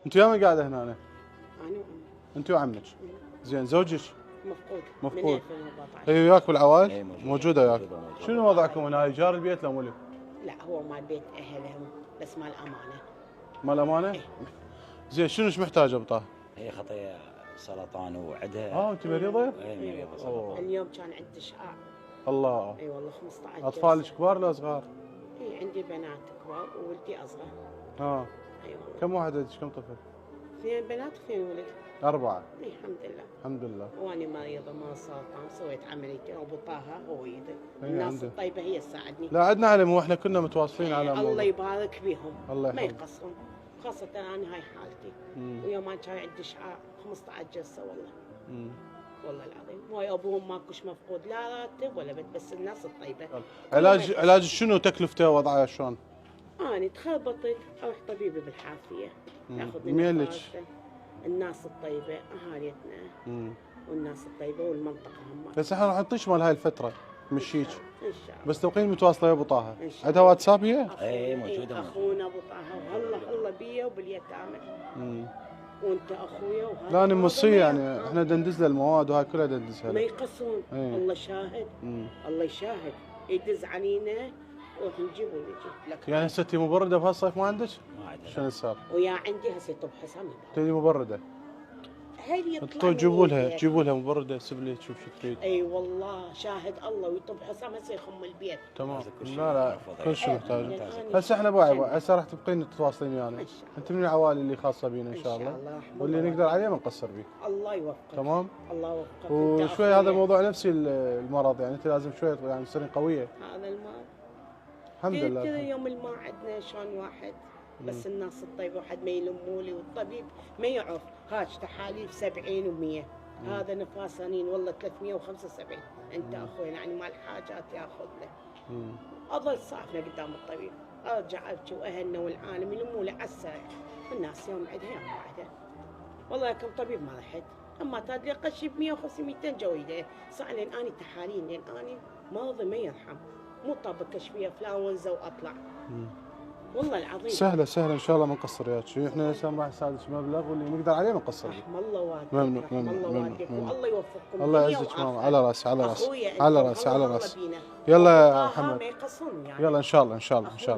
انت يا من قاعده هنا؟ انا وامي. انت وعمك. زين زوجك؟ مفقود. مفقود. من 2014. هي وياك بالعوائل؟ إيه، موجوده وياك. موجودة. شنو وضعكم هنا؟ هاي جار البيت لا مولك؟ لا هو مال بيت اهلهم بس مال امانه. مال امانه؟ إيه. زين شنو ايش محتاجه بطه؟ هي خطيه سرطان وعندها. انت مريضه؟ اي مريضه سرطان. اليوم كان عندي اشعاع. الله. اي والله 15 اطفالك كبار ولا صغار؟ اي عندي بنات كبار وولدي اصغر. اه. اي والله. كم واحد عندك؟ كم طفل؟ 2 بنات و2 ولد. 4. اي الحمد لله. الحمد لله. واني مريضه ما سرطان سويت عمليتين وابو طه هو يده. إي الناس عنده. الطيبه هي تساعدني. لا عندنا علم واحنا كنا متواصلين على الله الموضوع. يبارك بيهم. الله ما يحفظك. يقصرون خاصه انا هاي حالتي. ويوم ما كان عندي اشعاع 15 جلسه والله. والله العظيم هاي ابوهم ماكوش مفقود لا راتب ولا بد بس الناس الطيبه. علاج شنو تكلفته وضعه شلون؟ انا تخربطت اروح طبيبي بالحافيه ياخذ مين لك؟ الناس الطيبه اهاليتنا والناس الطيبه والمنطقه هم. بس احنا راح نعطيك مال هاي الفتره مشيك ان شاء الله. بس توقين متواصله يا ابو طه. إن شاء عندها واتساب هي؟ اي موجوده. اخونا ابو طه والله بيا وباليتامى. وانت اخويا وهذا لا انا هذا موصيه ما يعني يرحم. احنا دندز له المواد وهاي كلها دندزها ما له. يقصون. إيه. الله شاهد. الله يشاهد يدز علينا نروح نجيب ونجي لك. يعني هسه انت مبرده بهالصيف ما عندك؟ ما عندها. شنو السالفه؟ ويا عندي هسه طب حسام. تريدي مبرده؟ هاي انتوا جيبوا لها مبرده سبلي تشوف شو تريد. اي والله شاهد الله ويطب حسام هسه يخم البيت. تمام. كل شيء لا محفوظ. كل شيء إيه. محتاج. الآن هسه احنا باعي هسه راح تبقين تتواصلين ويانا. إن شاء الله. انت من العوائل اللي خاصه بينا ان شاء الله. واللي نقدر عليه ما نقصر بيه. الله يوفقك. تمام. الله يوفقك. وشوي هذا الموضوع نفسي المرض يعني انت لازم شوي يعني تصيرين قويه. هذا المال الحمد لله. ترى يوم الماء عندنا شلون واحد بس الناس الطيبه واحد ما يلموا لي والطبيب ما يعرف هاج تحاليل 70 و100 هذا نفاس سنين والله 375 انت اخوي يعني مال حاجات ياخذ له. اظل صافنه قدام الطبيب ارجع ابكي واهلنا والعالم يلموا لي عسى الناس يوم عندها يوم ما عندها. والله كم طبيب ما رحت اما تدري قشي ب 150 200 جويده صار لين اني تحاليل لين اني مرضي ما يرحم مو طابق كشفيه فلاونزا واطلع. والله العظيم سهله ان شاء الله ما نقصر وياك. احنا هسه راح نساعدك مبلغ واللي نقدر عليه ما نقصر بيه. رحم الله والديك. ممنون رحم ممنون الله ممنون والديك ممنون. والله يوفقكم. الله دنيا يعزك ماما. وآخرة. على راسي على راسي أخويا على أنتم راسي الله على الله راسي. بينا. يلا يا والله محمد. ما يقصرون يعني. يلا ان شاء الله ان شاء الله ان شاء الله.